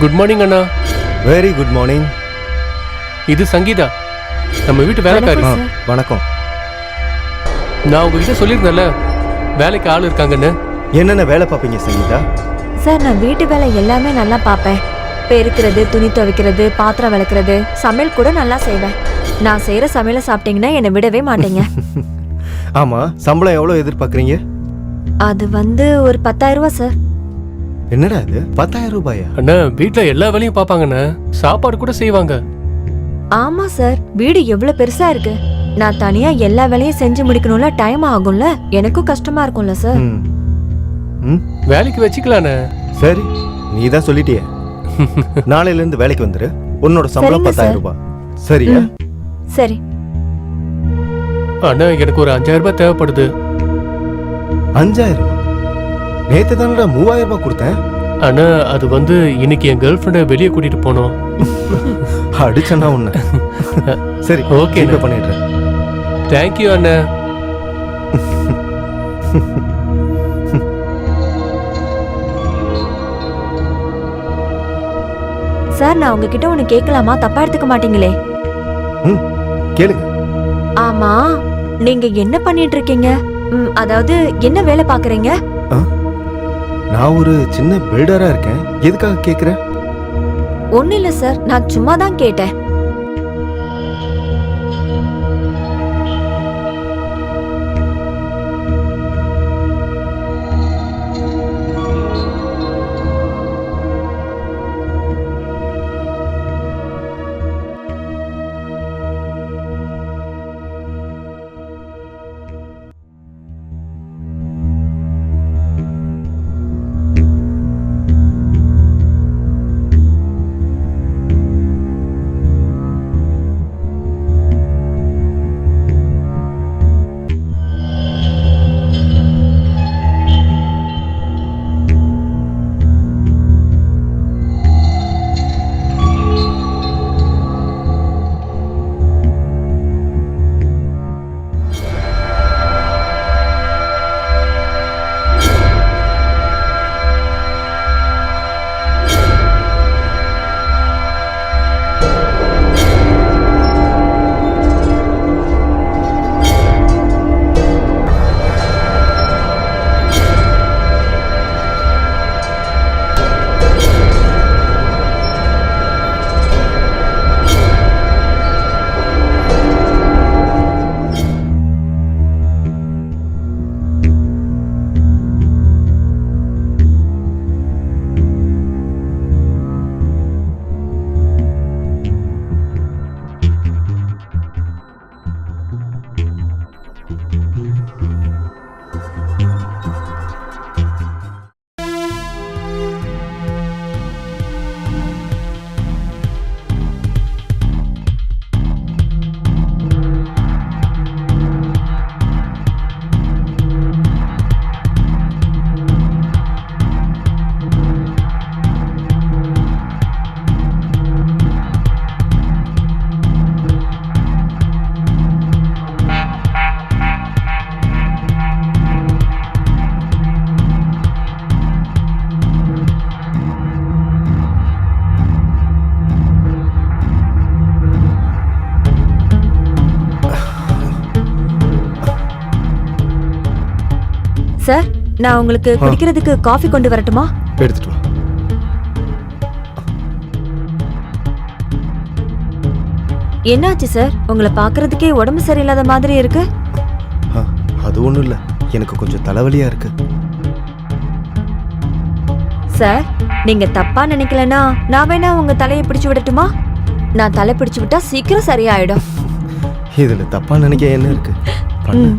Good morning அண்ணா. Very good morning. இது சங்கீதா, நம்ம வீட்டு வேலைக்காரி. வணக்கம். நான் உங்ககிட்ட சொல்லியிருந்தேன்ல வேலைக்கு ஆள் இருக்காங்கன்னு. என்னென்ன வேலை பார்ப்பீங்க சங்கீதா? சார், நான் வீட்டு வேலை எல்லாமே நல்லா பார்ப்பேன். பெருக்கிறது, துணி துவைக்கிறது, பாத்திரம் விளக்குறது, சமையல் கூட நல்லா செய்வேன். நான் செய்யற சமையலை சாப்பிட்டீங்கன்னா என்னை விடவே மாட்டீங்க. ஆமா, சம்பளம் எவ்வளவு எதிர்பார்க்குறீங்க? அது ஒரு 10,000 ரூபாய் சார். என்னடா இது 10,000 ரூபாயா? அண்ணா, வீட்டுல எல்லா வேலையும் பாப்பாங்கண்ணா, சாப்பாடு கூட செய்வாங்க. ஆமா சார், வீடு எவ்வளவு பெருசா இருக்கு. நான் தனியா எல்லா வேலையும் செஞ்சு முடிக்கணும்ல, டைம் ஆகும்ல, எனக்கும் கஷ்டமா இருக்கும்ல சார். வேலைக்கு வச்சுக்கலாண்ணே. சரி, நீ தான் சொல்லிட்டியே. நாளையில இருந்து வேலைக்கு வந்துரு. உன்னோட சம்பளம் 10,000 ரூபாய். சரியா? சரி. அண்ணா, எனக்கு ஒரு 5,000 ரூபாய் தேவைப்படுது. 5,000? நேத்து தானடா 3,000 ரூபாய் கொடுத்தேன். அண்ணா, அது இன்னைக்கு என் கேர்ள் ஃப்ரெண்டை வெளியே கூட்டிட்டு போனோம். அடிச்சனா உன்ன. சரி, ஓகே, நான் பண்ணிடுறேன். தேங்க்யூ அண்ணா. சார், நான் உங்ககிட்ட ஒண்ணு கேட்கலாமா? தப்பா எடுத்துக்க மாட்டீங்களே? கேளுங்க. ஆமா, நீங்க என்ன பண்ணிட்டு இருக்கீங்க? அதாவது என்ன வேலை பாக்குறீங்க? நான் ஒரு சின்ன பில்டரா இருக்கேன். எதுக்காக கேக்குற? ஒண்ணு இல்ல சார், நான் சும்மா தான் கேட்டேன். சார், நான் உங்களுக்கு குடிக்கிறதுக்கு காஃபி கொண்டு வரட்டுமா? எடுத்துட்டு வா. என்னாச்சு சார்? உங்களை பாக்குறதுக்கே உடம்பு சரியில்லாத மாதிரி இருக்கு. அது ஒண்ணும் இல்ல, எனக்கு கொஞ்சம் தலைவலியா இருக்கு. சார், நீங்க தப்பா நினைக்கலனா நான் வேணா உங்க தலையை பிடிச்சு விடட்டுமா? நான் தலை பிடிச்சு விட்டா சீக்கிரம் சரியாயிடும். இதுல தப்பா நினைக்க என்ன இருக்கு? பண்ணு.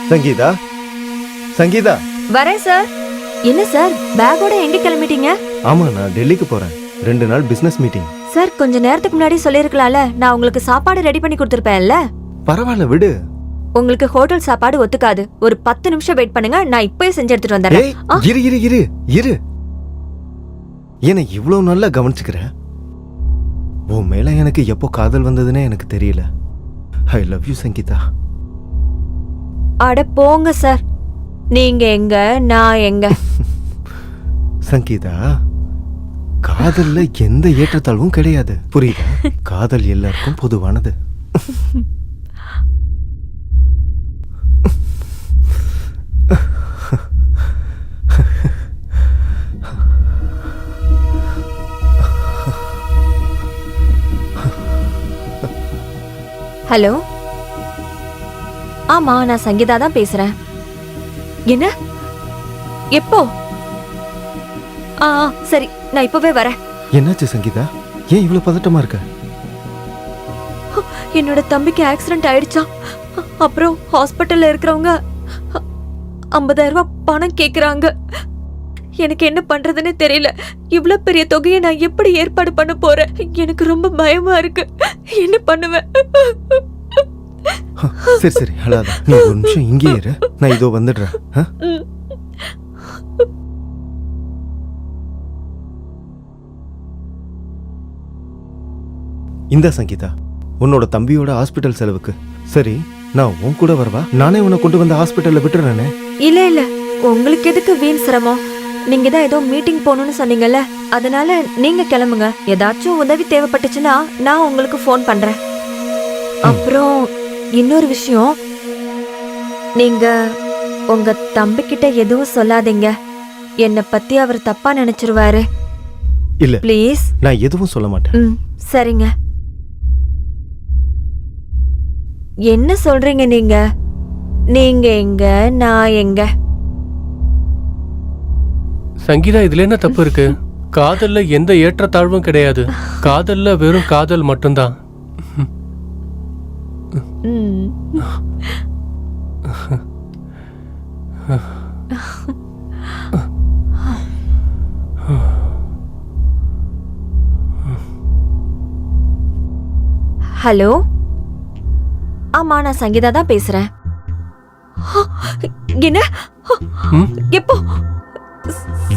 சங்கீதா சங்கீதா. வரேன் சார். என்ன சார் பேக்கோட எங்க கிளம்பிட்டீங்க? ஆமா, நான் டெல்லிக்கு போறேன். 2 நாள் பிசினஸ் மீட்டிங். சார் கொஞ்ச நேரத்துக்கு முன்னாடி சொல்லிருக்கலாம்ல, நான் உங்களுக்கு சாப்பாடு ரெடி பண்ணி கொடுத்துருப்பேன்ல. பரவாயில்ல விடு. உங்களுக்கு ஹோட்டல் சாப்பாடு ஒத்துக்காது. ஒரு 10 நிமிஷம் வெயிட் பண்ணுங்க, நான் இப்பவே செஞ்சு எடுத்துட்டு வந்துடுறேன். ஏய், இரு இரு இரு இரு. என்ன இவ்வளவு நல்லா கவனிச்சுக்கிற? உன் மேல எனக்கு எப்போ காதல் வந்ததுன்னே எனக்கு தெரியல. I love you Sangeetha. அட போங்க சார். நீங்க எங்க, நான் எங்க? சங்கீதா, காதல்ல எந்த ஏற்றத்தாழ்வும் கிடையாது, புரியுதா? காதல் எல்லாருக்கும் பொதுவானது. ஹலோ, ஆமா நான் சங்கீதா தான் பேசுறேன். என்ன? எப்போ? சரி, நான் இப்பவே வரேன். என்னாச்சு சங்கீதா? ஏன் இவ்வளவு பதட்டமா இருக்க? என்னோட தம்பிக்கு ஆக்சிடென்ட் ஆயிடுச்சா. அப்புறம் ஹாஸ்பிட்டல்ல இருக்கிறவங்க 50,000 ரூபாய் பணம் கேக்குறாங்க. எனக்கு என்ன பண்றதுன்னு தெரியல. இவ்வளவு பெரிய தொகையை நான் எப்படி ஏற்பாடு பண்ண போறேன்? எனக்கு ரொம்ப பயமா இருக்கு. என்ன பண்ணுவேன்? சரி சரி அழாத. நீ ஒரு நிமிஷம் இங்கே இரு, நான் இதோ வந்துடுறேன். இந்த சங்கீதா, உன்னோட தம்பியோட ஹாஸ்பிட்டல் செலவுக்கு. சரி, நான் உன் கூட வரவா? நானே உன்னை கொண்டு வந்து ஹாஸ்பிட்டல்ல விட்டுறேனே. இல்ல இல்ல, உங்களுக்கு எதுக்கு வீண் சிரமம்? நீங்க தான் ஏதோ மீட்டிங் போகணும்னு சொன்னீங்கல்ல, அதனால நீங்க கிளம்புங்க. ஏதாச்சும் உதவி தேவைப்பட்டுச்சுன்னா நான் உங்களுக்கு ஃபோன் பண்றேன். அப்புறம் இன்னொரு விஷயம், நீங்க உங்க தம்பி கிட்ட எதுவும் சொல்லாதீங்க. என்னை பத்தி அவர் தப்பா நினைச்சிருவாரு. இல்ல ப்ளீஸ். நான் எதுவும் சொல்ல மாட்டேன். சரிங்க. என்ன சொல்றீங்க நீங்க? நீங்க எங்க, நான் எங்க? சங்கீதா, இதுல என்ன தப்பு இருக்கு? காதல்ல எந்த ஏற்றத்தாழ்வும் கிடையாது. காதல்ல வெறும் காதல் மட்டும்தான். ஹலோ, ஆமா நான் சங்கீதா தான் பேசுறேன். என்ன? எப்போ?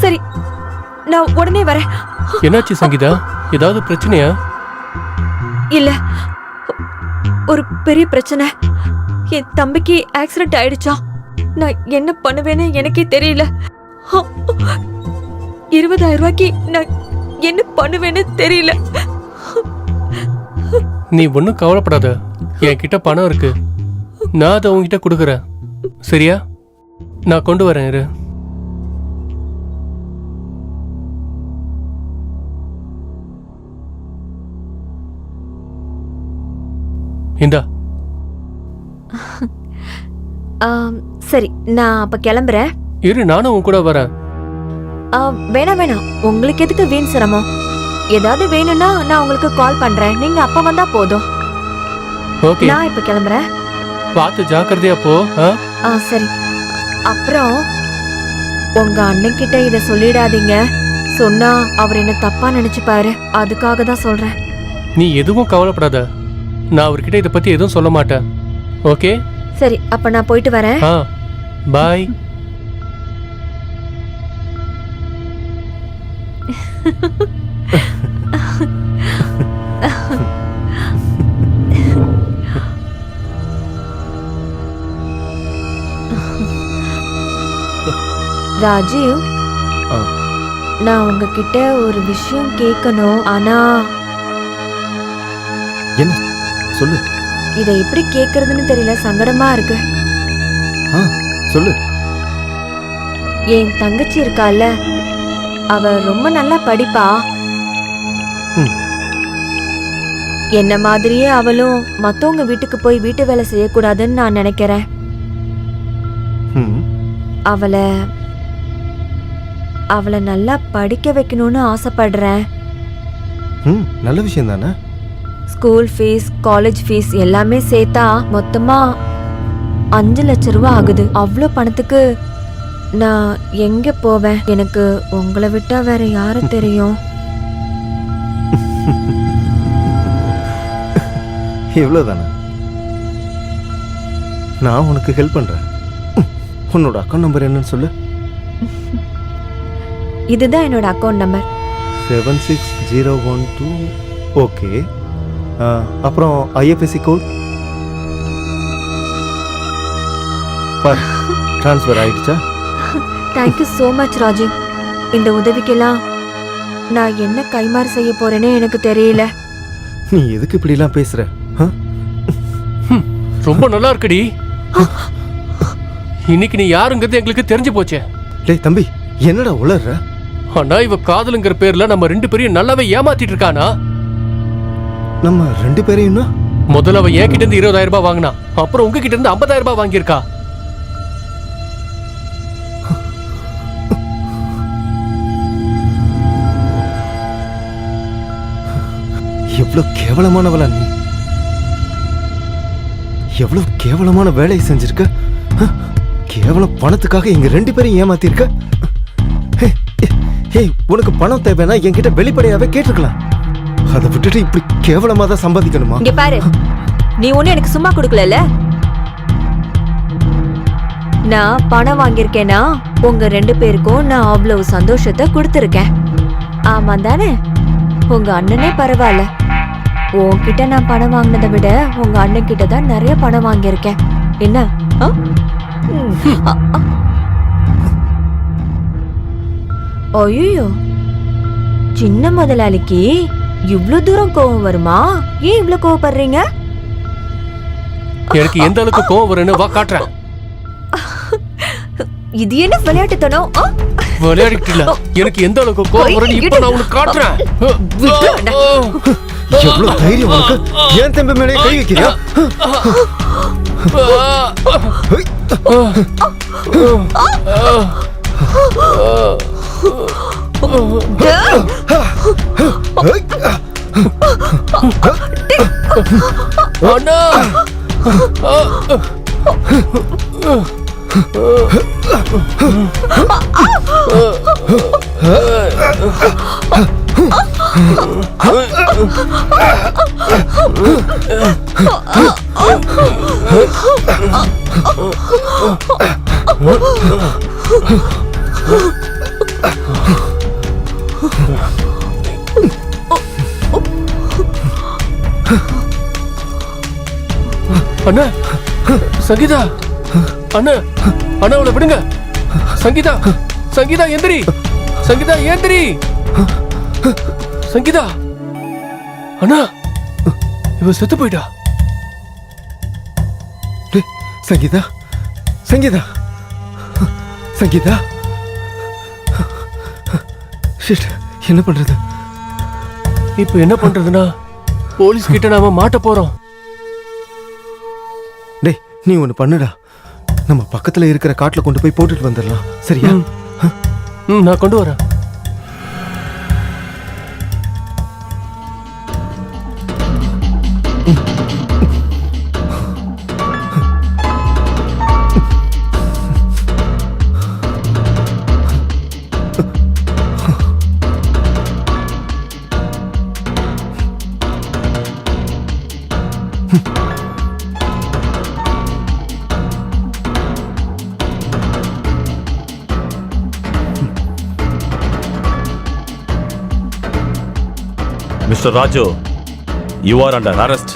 சரி, நான் உடனே வரேன். என்னாச்சு சங்கீதா? ஏதாவது பிரச்சனையா? இல்ல, ஒரு பெரிய பிரச்சனை. என் தம்பிக்கு ஆக்சிடென்ட் ஆயிடுச்சா. நான் என்ன பண்ணுவேன்னு எனக்கே தெரியல. 20,000 ரூபாய்க்கு நான் என்ன பண்ணுவேன்னு தெரியல. நீ ஒன்னும் கவலைப்படாத, என்கிட்ட பணம் இருக்கு. நான் அதை உங்ககிட்ட கொடுக்குறேன், சரியா? நான் கொண்டு வரேன், இரு. இந்தா. சரி, நான் அப்ப கிளம்புறேன். இரு, நானும் உன் கூட வரேன். வேணாம் வேணாம், உங்களுக்கு எதுக்கு வீண் சிரமம்? ஏதாவது வேணும்னா நான் உங்களுக்கு கால் பண்றேன். நீங்க அப்ப வந்தா போதும். ஓகே, நான் இப்ப கிளம்புறேன். பார்த்து ஜாக்கிரதையா போ. சரி. அப்புறம் உங்க அண்ணன் கிட்ட இத சொல்லிடாதீங்க. சொன்னா அவர் என்ன தப்பா நினைச்சுப்பாரு. அதுக்காக தான் சொல்றேன். நீ எதுவும் கவலைப்படாத, நான் அவர்கிட்ட இதை பத்தி எதுவும் சொல்ல மாட்டேன். ஓகே? சரி, அப்ப நான் போயிட்டு வரேன். பாய். ராஜீவ், நான் உங்ககிட்ட ஒரு விஷயம் கேட்கணும். ஆனா என்ன? சொல்லு. இதை எப்படி கேக்குறதுன்னு தெரியல, சங்கடமா இருக்கு. சொல்லு. என் தங்கச்சி இருக்கால, அவ ரொம்ப நல்லா படிப்பா. என்ன மாதிரியே அவளும் மத்தவங்க வீட்டுக்கு போய் வீட்டு வேலை செய்யக்கூடாதுன்னு நான் நினைக்கிறேன். அவளை நல்லா படிக்க வைக்கணும்னு ஆசைப்படுறேன். நல்ல விஷயம் தானே? ஸ்கூல் ஃபீஸ், காலேஜ் ஃபீஸ் எல்லாமே சேர்த்தா மொத்தமா 5 லட்ச ரூபா ஆகுது. அவ்வளோ பணத்துக்கு நான் எங்க போவேன்? எனக்கு உங்களை விட்டா வேற யாரு தெரியும்? இவ்வளோதானே? நான் உனக்கு ஹெல்ப் பண்றேன். உன்னோட அக்கௌண்ட் நம்பர் என்னன்னு சொல்லு. இதுதான் என்னோட அக்கௌண்ட் நம்பர். 76012. ஓகே. அப்புறம் ஐஎஃப்எஸ்சி கோட் பார். ட்ரான்ஸ்ஃபர் ஆயிடுச்சா? Thank you so much Raju. இந்த உதவிக்கெல்லாம் நான் என்ன கைமாறு செய்ய போறேனே எனக்கு தெரியல. நீ எதுக்கு இப்படிலாம் பேசுற? ரொம்ப நல்லா இருக்குடி. இன்னைக்கு நீ யாருங்கிறது எங்களுக்கு தெரிஞ்சு போச்சே. டேய் தம்பி, என்னடா உளர்ற? ஆனா இவ காதலுங்கிற பேர்ல நம்ம 2 பேரையும் நல்லாவே ஏமாத்திட்டு இருக்கானா? நம்ம 2 பேரையும் முதல்ல அவ என் கிட்ட இருந்து 20,000 ரூபாய் வாங்கினா, அப்புறம் உங்க கிட்ட இருந்து 50,000 ரூபாய் வாங்கியிருக்கா. எவ்வளவு கேவலமானவளா நீ! எவ்வளவு கேவலமான வேலையை செஞ்சிருக்க. கேவலம் பணத்துக்காக எங்க 2 பேரையும் ஏமாத்திருக்க. ஏய், உனக்கு பணம் தேவைன்னா என்கிட்ட வெளிப்படையாவே கேட்டிருக்கலாம். அதை விட்டுட்டு இப்படி கேவலமா தான் சம்பாதிக்கணுமா? இங்க பாரு, நீ ஒண்ணு எனக்கு சும்மா கொடுக்கல. நான் பணம் வாங்கியிருக்கேனா உங்க 2 பேருக்கும் நான் அவ்வளவு சந்தோஷத்தை கொடுத்துருக்கேன். ஆமா தானே? உங்க அண்ணனே பரவாயில்ல. உன்கிட்ட நான் பணம் வாங்கினதை விட உங்க அண்ணன் கிட்ட தான் நிறைய பணம் வாங்கியிருக்கேன். என்ன? ஐயோ, சின்ன முதலாளிக்கு இவ்ளோ தூரம் கோவம் வருமா? ஏன் இவ்ளோ கோவப்படுறீங்க? எனக்கு எந்த அளவுக்கு கோவம் வரும்னு வா காட்டுறேன். இது என்ன விளையாட்டுத்தனம்? விளையாடிட்டு இல்ல, எனக்கு எந்த அளவுக்கு கோவம் வரும்னு இப்ப நான் உனக்கு காட்டுறேன். எவ்வளவு தைரியம் உனக்கு! ஏன் தம்பி மேலே கை வைக்கிறியா? அண்ணா! அண்ணா, சங்கீதா! அண்ணா, அண்ணா அவளை விடுங்க. சங்கீதா, சங்கீதா எந்திரி! சங்கீதா ஏந்திரி! சங்கீதா! அண்ணா, இவ செத்து போயிட்டா. சங்கீதா, சங்கீதா, சங்கீதா! ஷிட், என்ன பண்றது? இப்ப என்ன பண்றதுன்னா, போலீஸ் கிட்ட நாம மாட்ட போறோம். டேய், நீ ஒண்ணு பண்ணுடா. நம்ம பக்கத்துல இருக்கிற காட்டுல கொண்டு போய் போட்டுட்டு வந்துடலாம். சரியா? நான் கொண்டு வரேன். Mr. Raju, you are under arrest.